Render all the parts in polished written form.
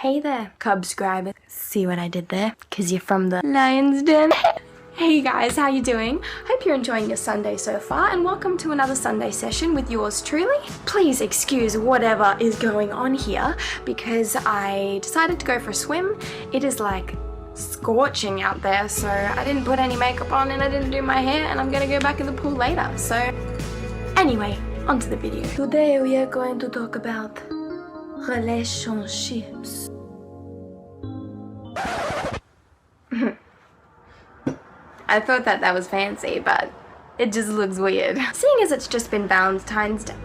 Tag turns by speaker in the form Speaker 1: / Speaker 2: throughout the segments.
Speaker 1: Hey there, subscriber. See what I did there? Because you're from the Lion's Den. Hey guys, how you doing? Hope you're enjoying your Sunday so far, and welcome to another Sunday session with yours truly. Please excuse whatever is going on here because I decided to go for a swim. It is like scorching out there, so I didn't put any makeup on and I didn't do my hair, and I'm gonna go back in the pool later. So anyway, onto the video. Today we are going to talk about relationships. I thought that was fancy, but it just looks weird. Seeing as it's just been Valentine's Day,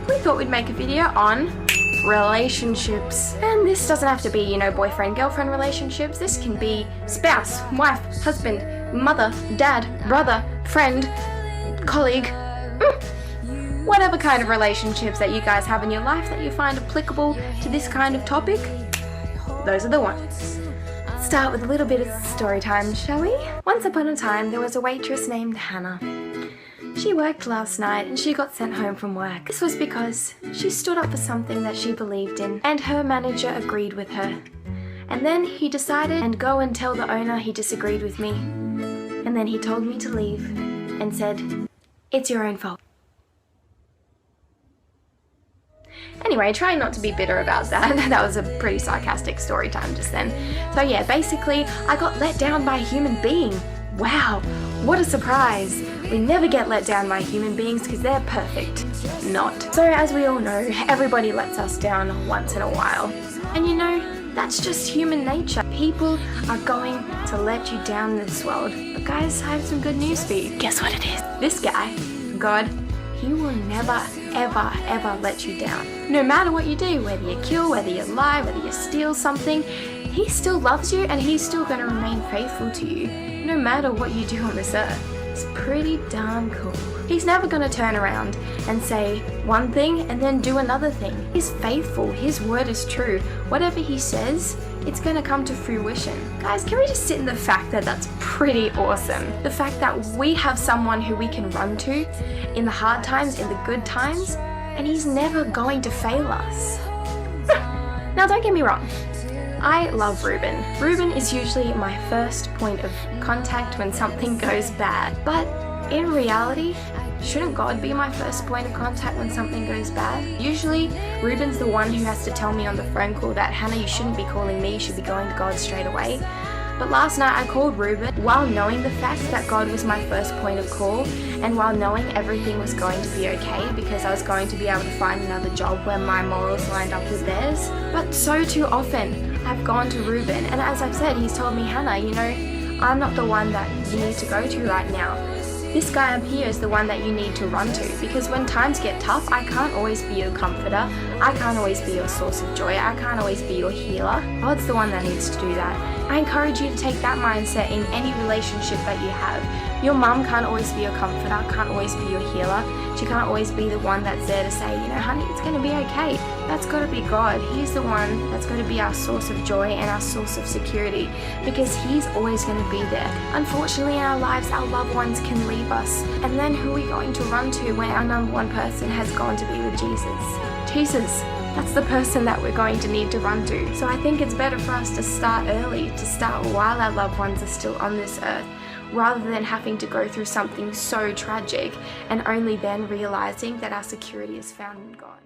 Speaker 1: we thought we'd make a video on relationships. And this doesn't have to be, you know, boyfriend-girlfriend relationships. This can be spouse, wife, husband, mother, dad, brother, friend, colleague, whatever kind of relationships that you guys have in your life that you find applicable to this kind of topic, those are the ones. Let's start with a little bit of story time, shall we? Once upon a time, there was a waitress named Hannah. She worked last night and she got sent home from work. This was because she stood up for something that she believed in, and her manager agreed with her. And then he decided and go and tell the owner he disagreed with me. And then he told me to leave and said, "It's your own fault." Anyway, try not to be bitter about that. That was a pretty sarcastic story time just then. So yeah, basically, I got let down by a human being. Wow, what a surprise. We never get let down by human beings because they're perfect. Not. So as we all know, everybody lets us down once in a while. And you know, that's just human nature. People are going to let you down in this world. But guys, I have some good news for you. Guess what it is? This guy, God, he will never, ever, ever let you down. No matter what you do, whether you kill, whether you lie, whether you steal something, he still loves you and he's still going to remain faithful to you, no matter what you do on this earth. It's pretty darn cool. He's never going to turn around and say one thing and then do another thing. He's faithful. His word is true. Whatever he says, it's going to come to fruition. Guys, can we just sit in the fact that that's pretty awesome? The fact that we have someone who we can run to in the hard times, in the good times, and he's never going to fail us. Now, don't get me wrong. I love Ruben. Ruben is usually my first point of contact when something goes bad. But in reality, shouldn't God be my first point of contact when something goes bad? Usually, Ruben's the one who has to tell me on the phone call that, "Hannah, you shouldn't be calling me, you should be going to God straight away." But last night I called Ruben while knowing the fact that God was my first point of call, and while knowing everything was going to be okay because I was going to be able to find another job where my morals lined up with theirs. But so too often, I've gone to Ruben, and as I've said, he's told me, "Hannah, you know, I'm not the one that you need to go to right now. This guy up here is the one that you need to run to, because when times get tough, I can't always be your comforter. I can't always be your source of joy. I can't always be your healer. God's the one that needs to do that." I encourage you to take that mindset in any relationship that you have. Your mum can't always be your comforter, can't always be your healer. She can't always be the one that's there to say, "You know, honey, it's going to be okay." That's got to be God. He's the one that's going to be our source of joy and our source of security, because he's always going to be there. Unfortunately, in our lives, our loved ones can leave us. And then who are we going to run to when our number one person has gone to be with Jesus? Jesus. That's the person that we're going to need to run to. So I think it's better for us to start early, to start while our loved ones are still on this earth, rather than having to go through something so tragic and only then realizing that our security is found in God.